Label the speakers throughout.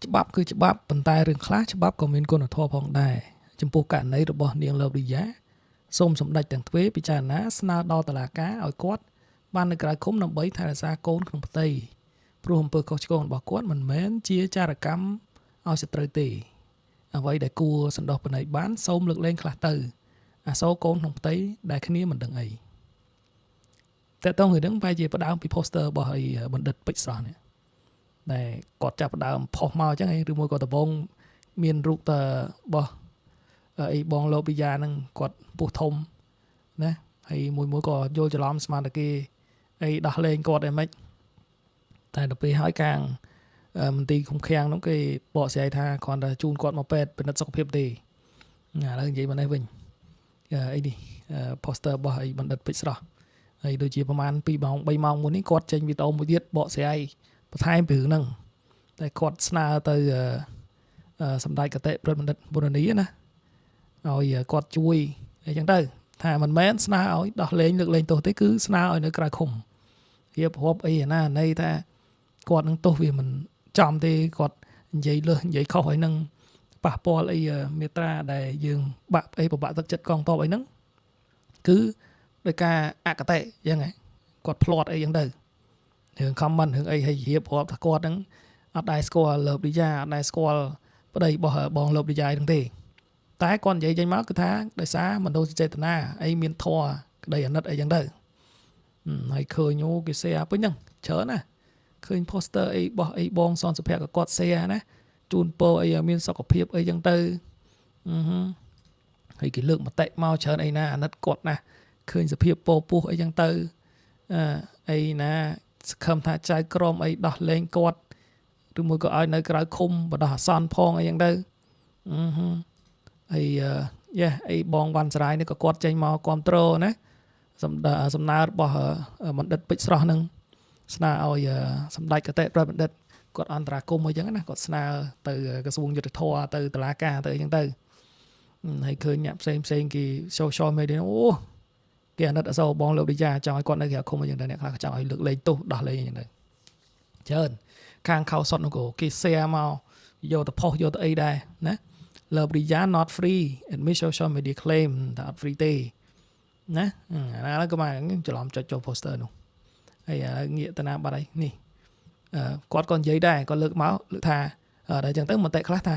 Speaker 1: ច្បាប់គឺច្បាប់ប៉ុន្តែរឿងខ្លះច្បាប់ក៏មានគុណធម៌ផងដែរចំពោះករណីរបស់នាងឡូឌីយ៉ាសូមសម្ដេចទាំងទ្វេពិចារណាស្នើដល់តុលាការឲ្យគាត់បាននៅក្រៅឃុំដើម្បីថែរក្សាកូនក្នុងផ្ទៃព្រោះអំពើខុសឆ្គងរបស់គាត់មិនមែនជាចារកម្មឲ្យសត្រូវទេអ្វីដែលគួរសន្តោសប្រណីបានសូមលើកលែងខ្លះទៅអាសូរកូនក្នុងផ្ទៃដែលគ្នាមិនដឹងអីតើតោះរឿងបែរជាផ្ដើមពី poster របស់អីបណ្ឌិតពេជ្រស្រស់នេះដែលគាត់ចាប់ផ្ដើមផុសមកអញ្ចឹងឬមួយក៏ដំបងមានរូបតរបស់អីបងលោកពិយ៉ាហ្នឹងគាត់ពុះធំណាហើយមួយក៏យល់ច្រឡំស្មានតែគេអីដោះលែងគាត់អីមិនតែដល់ពេលហើយខាងមន្ទីរឃុំឃាំងនោះគេបកស្រាយថាគ្រាន់តែជូនគាត់មកពេទ្យពិនិត្យសុខភាពទេឥឡូវនិយាយមកនេះវិញអីនេះ poster របស់អីបណ្ឌិតពេជ្រស្រស់ហើយដូចជាប្រហែល2ម៉ោង3ម៉ោងមុននេះគាត់ចេញវីដេអូមួយទៀតបកស្រាយបន្ថែមពីរឿងហ្នឹងតែគាត់ស្នើទៅសម្ដេចកតេប្រិទ្ធបណ្ឌិតបុរនីណាឲ្យគាត់ជួយអីចឹងទៅថាមិនមែនស្នើឲ្យដោះលែងលើកលែងទោសទេគឺស្នើឲ្យនៅក្រៅឃុំរៀបរាប់អីណានៃថាគាត់នឹងទោសវាមិនចំទេគាត់និយាយលើសនិយាយខុសអីហ្នឹងប៉ះពាល់អីមេត្រាដែលយើងបាក់អីប្របាក់ទឹកចិត្តកងទ័ពអីហ្នឹងគឺដោយការអកតេអញ្ចឹងគាត់ផ្្លាត់អីចឹងទៅរឿង comment រឿងអីឲ្យរៀបរាប់ថាគាត់ហ្នឹងអត់ដែរស្គាល់លោកឌីយ៉ាអត់ដែរស្គាល់ប្តីរបស់បងលោកឌីយ៉ាហ្នឹងទេតែគាត់និយាយចេញមកគឺថាដោយសារមនោសញ្ចេតនាអីមានធម៌ក្តីអាណិតអីចឹងទៅហើយឃើញគេ share ពេញហ្នឹងច្រើនណាឃើញ poster អីរបស់អីបងសនសុភ័ក្រក៏គាត់ share ណាជូនពរអីមានសុខភាពអីចឹងទៅហើយគេលើកមតិមកច្រើនអីណាអាណិតគាត់ណាឃើញសភាពពោពោះអីចឹងទៅអីណាសង្ឃឹមថាចៅក្រមអីដោះលែងគាត់ឬមួយក៏ឲ្យនៅក្រៅឃុំបដោះអាសន្នផងអីចឹងទៅហើយអីបងវ៉ាន់សរាយនេះក៏គាត់ចេញមកគ្រប់ត្រូលណាសំណើរបស់បណ្ឌិតពេជ្រស្រស់នឹងស្នើឲ្យសម្ដេចកតេប្រិទ្ធបណ្ឌិតគាត់អន្តរាគមន៍អីចឹងណាគាត់ស្នើទៅក្រសួងយុទ្ធភ័ពទៅតុលាការទៅអីចឹងទៅហើយឃើញអ្នកផ្សេងគេ social media អូគេអាណិតអសូរបងលោកឌីយ៉ាចង់ឲ្យគាត់នៅក្រៅឃុំអីចឹងទៅអ្នកខ្លះចង់ឲ្យលើកលែងទោសដោះលែងអីចឹងទៅច្រើនខាងខោសុតនោះក៏គេ share មកយកទៅផុសយកទៅអីដែរណា Love Diya not free admit social media claim ថាអត់ free ទេណាអាហ្នឹងក៏មកច្រឡំចុចចូល poster នោះហើយងាកទៅណាបាត់ហើយនេះគាត់ក៏និយាយដែរគាត់លើកមកលើកថាដល់អញ្ចឹងទៅមតិខ្លះថា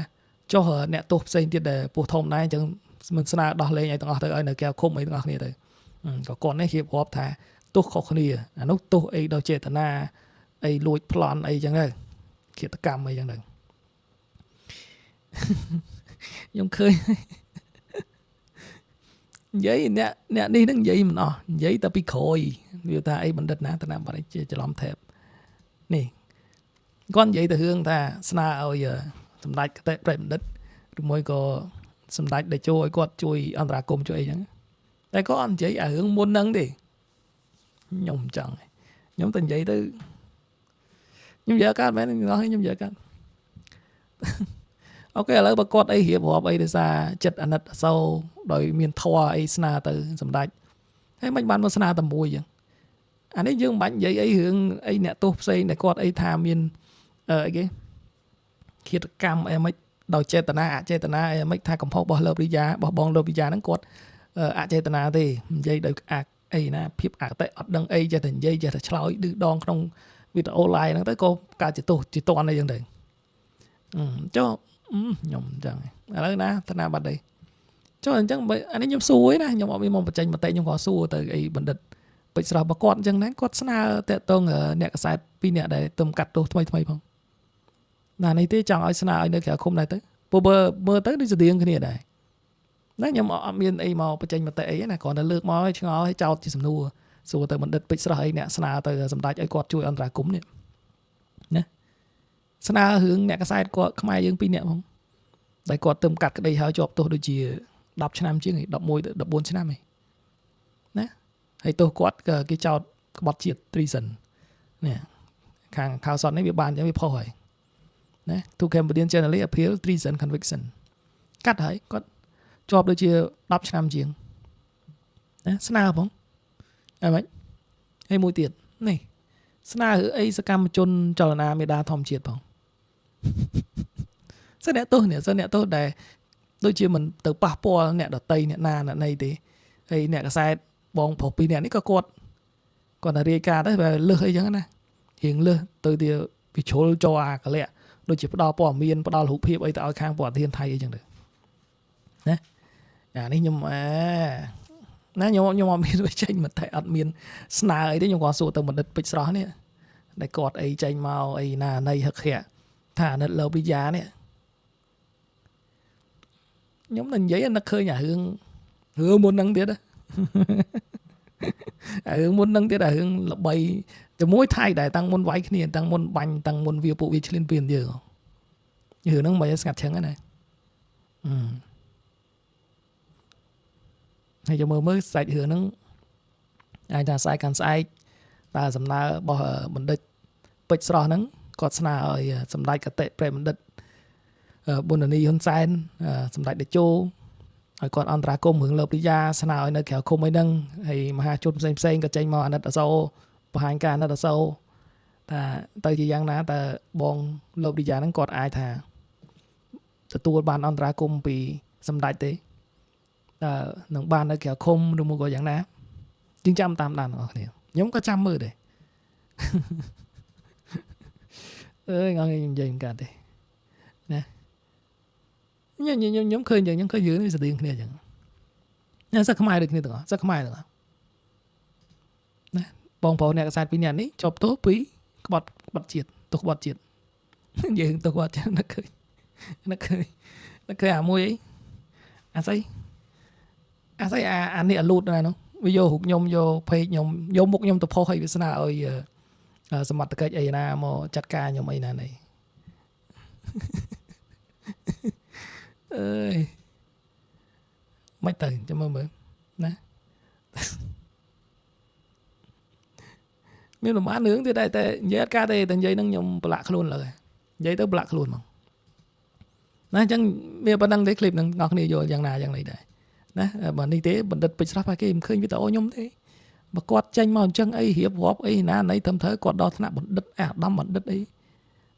Speaker 1: ចុះអ្នកទោសផ្សេងទៀតដែលពោះធំដែរអញ្ចឹងមិនស្នើដោះលែងឲ្យទាំងអស់ទៅឲ្យនៅកែវឃុំអីទាំងអស់គ្នាទៅក៏គាត់នេះរៀបរាប់ថាទោសខុសគ្នាអានោះទោសអីដោយចេតនាអីលួចប្លន់អីចឹងទៅឃាតកម្មអីចឹងទៅខ្ញុំឃើញនិយាយអ្នកនេះនឹងនិយាយមិនអស់និយាយតែពីក្រោយវាថាអីបណ្ឌិតណាតាណាបាត់ជាច្រឡំថែបនេះគាត់និយាយទៅរឿងថាស្នើឲ្យសម្ដេចកតេប្រិទ្ធបណ្ឌិតឬមួយក៏សម្ដេចដែលជួយឲ្យគាត់ជួយអន្តរាគមន៍ជួយអីចឹងតែគាត់អត់និយាយអារឿងមុនហ្នឹងទេខ្ញុំចង់ខ្ញុំទៅនិយាយទៅខ្ញុំនិយាយកាត់មែនខ្ញុំនិយាយកាត់អូខេឥឡូវបើគាត់អីរៀបរាប់អីដោយសារចិត្តអាណិតអសូរដោយមានធម៌អីស្នើទៅសម្ដេចហើយមិនបានមកស្នើតែមួយចឹងអានេះយើងមិនបាច់និយាយអីរឿងអីអ្នកទោសផ្សេងដែលគាត់អីថាមានអីគេឃាតកម្មអីមិនដោយចេតនាអចេតនាអីមិនថាកំហុសរបស់លោកឌីយ៉ារបស់បងលោកឌីយ៉ាហ្នឹងគាត់អចេតនាទេនិយាយដោយអីណាភាពអកតេអត់ដឹងអីចេះតែនិយាយចេះតែឆ្លើយឌឺដងក្នុងវីដេអូ live ហ្នឹងទៅក៏កើតជាទោសជាតន់អីចឹងទៅចុះខ្ញុំអញ្ចឹងឥឡូវណាតាណាបាត់đâyចុះអញ្ចឹងអានេះខ្ញុំសួរឯណាខ្ញុំអត់មានមកបញ្ចេញមតិខ្ញុំក៏សួរទៅអីបណ្ឌិតពេជ្រស្រស់របស់គាត់អញ្ចឹងណាគាត់ស្នើតាក់ទងអ្នកកសែត2នាក់ដែលទំកាត់ទោសថ្មីផងណានេះទេចង់ឲ្យស្នើឲ្យនៅក្រៅឃុំដែរទៅព្រោះបើមើលទៅដូចស្តៀងគ្នាដែរណាខ្ញុំអត់មានអីមកបញ្ចេញមតិអីណាគ្រាន់តែលើកមកឲ្យឆ្ងល់ឲ្យចោតជាសំណួរសួរទៅបណ្ឌិតពេជ្រស្រស់អីអ្នកស្នើទៅសម្ដេចឲ្យគាត់ជួយអន្តរាគមន៍នេះណាស្នើរឿងអ្នកកសែតគាត់ខ្មែរយើង2នាក់ផងដែលគាត់ទៅកាត់ក្តីហើយជាប់ទោសដូចជា10ឆ្នាំជាង11ទៅ14ឆ្នាំឯណាហើយទោសគាត់គេចោទក្បត់ជាតិ treason នេះខាងខោសតនេះវាបានចឹងវាផុសហើយណា To Cambodian Journalist appeal treason conviction កាត់ហើយគាត់ជាប់ដូចជា10ឆ្នាំជាងណាស្នើផងអីមិនហើយមួយទៀតនេះស្នើអីសកម្មជនចលនាមេដាធម្មជាតិផង សិនអ្នកទោសដែលដូចជាមិនទៅប៉ះពាល់អ្នកដតីអ្នកណាអ្នកណីទេហើយអ្នកកសែតបងប្រុសពីរអ្នកនេះក៏គាត់តែរាយការណ៍ទៅលើសអីចឹងណារៀងលើសទៅទៀតពីជ្រុលចោអាកលៈដូចជាផ្ដល់ព័ត៌មានផ្ដល់រូបភាពអីទៅឲ្យខាងបរិធានថៃអីចឹងទៅណាអានេះខ្ញុំណាខ្ញុំអត់មានវិចេញមកតែអត់មានស្នើអីទេខ្ញុំគាត់សួរទៅបណ្ឌិតពេជ្រស្រស់នេះដែលគាត់អីចេញមកអីណាណៃហឹកហែថាអាណិតលើប៊ីយ៉ានេះខ្ញុំនឹងនិយាយនឹកឃើញអារឿងមុនហ្នឹងទៀតរឿងមុនហ្នឹងទៀតរឿងល្បីជាមួយថៃដែលតាំងមុនវាយគ្នាតាំងមុនបាញ់តាំងមុនវាពួកវាឆ្លៀនពៀនយើងរឿងហ្នឹងមិនស្ងាត់ឈឹងណាហើយចាំមើលសាច់រឿងហ្នឹងអាចថាស្អែកកាន់ស្អែកតែសំណើរបស់បណ្ឌិតពេជ្រស្រស់ហ្នឹងគាត់ស្នើឲ្យសម្ដេចកតេព្រះបណ្ឌិតប៊ុននីហ៊ុនសែនសម្ដេចតេជោឲ្យគាត់អន្តរាគមន៍រឿងលើបរិយាស្នើឲ្យនៅក្រៅឃុំអីហ្នឹងហើយមហាជនផ្សេងក៏ចេញមកអាណិតអសូរបង្ហាញការអាណិតអសូរថាទៅជាយ៉ាងណាតើបងលើបរិយាហ្នឹងគាត់អាចថាទទួលបានអន្តរាគមន៍ពីសម្ដេចទេតើនឹងបាននៅក្រៅឃុំឬមួយក៏យ៉ាងណាជាងចាំតាមដានបងប្អូនខ្ញុំក៏ចាំមើលដែរងងនិយាយមិនកាត់ទេណាខ្ញុំឃើញយើងឃើញយើងនេះស្តៀងគ្នាអញ្ចឹងណាសឹកខ្មែរដូចគ្នាទាំងអស់សឹកខ្មែរទាំងអស់ណាបងប្អូនអ្នកកសែតពីរនាក់នេះជាប់ទោសពីក្បត់ជាតិទោសក្បត់ជាតិយើងទោសក្បត់ជាតិនឹកឃើញអាមួយអីអាស្អីអានេះអាលូតណានោះវាយករូបខ្ញុំយកเพจខ្ញុំយកមុខខ្ញុំទៅផុសឲ្យវាស្នើឲ្យសមត្ថកិច្ចអីណាមកចាត់ការខ្ញុំអីណានេះអើយមិនទៅចាំមើលណាមានប្រហែលរឿងទៀតតែនិយាយអត់ការទេតែនិយាយនឹងខ្ញុំប្រឡាក់ខ្លួនលើនិយាយទៅប្រឡាក់ខ្លួនហ្មងណាអញ្ចឹងមានប៉ុណ្្នឹងទេคลิปហ្នឹងអ្នកគ្នាយល់យ៉ាងណាយ៉ាងនេះដែរណាបើនេះទេបណ្ឌិតពេជ្រស្រស់តែគេមិនឃើញវីដេអូខ្ញុំទេបើគាត់ចេញមកអញ្ចឹងអីរៀបរាប់អីណាណៃត្រឹមត្រូវគាត់ដល់ថ្នាក់បណ្ឌិតអាដាមបណ្ឌិតអី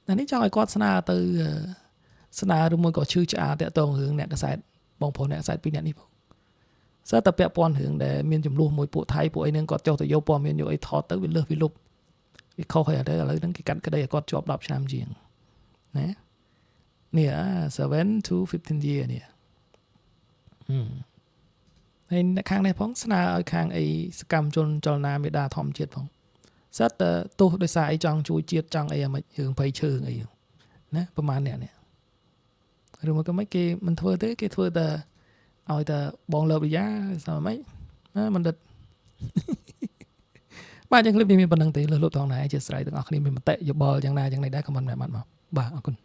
Speaker 1: តែនេះចង់ឲ្យគាត់ស្នើទៅស្នើឬមួយក៏ឈឺឆ្អាលតាក់ទងរឿងអ្នកកសែតបងប្អូនអ្នកកសែតពីរអ្នកនេះផងសើតែពាក់ព័ន្ធរឿងដែលមានចំនួនមួយពួកថៃពួកអីហ្នឹងគាត់ចុះទៅយកព័ត៌មានយកអីថតទៅវាលើសវាលុបវាខុសហើយឥឡូវហ្នឹងគេកាត់ក្តីឲ្យគាត់ជាប់10ឆ្នាំជាងណានេះ7 to 15 year នេះហើយអ្នកខាងនេះផងស្នើឲ្យខាងអីសកម្មជនចលនាមេដាធម្មជាតិផងសិតតែទោះដោយសារអីចង់ជួយជាតិចង់អីអាមិនរឿងភ័យឈើអីណាប្រហែលអ្នកនេះឬមកក៏មិនគេមិនធ្វើទេគេធ្វើតែឲ្យតែបងលើបរិយាស្អីមិនណាបណ្ឌិតបាទចឹងคลิปនេះមានប៉ុណ្្នឹងទេលើសលប់ថងណាអធិស្ឋានទាំងអស់គ្នាមានមតិយោបល់យ៉ាងណាយ៉ាងនេះដែរខមមិនមែនមកបាទអរគុណ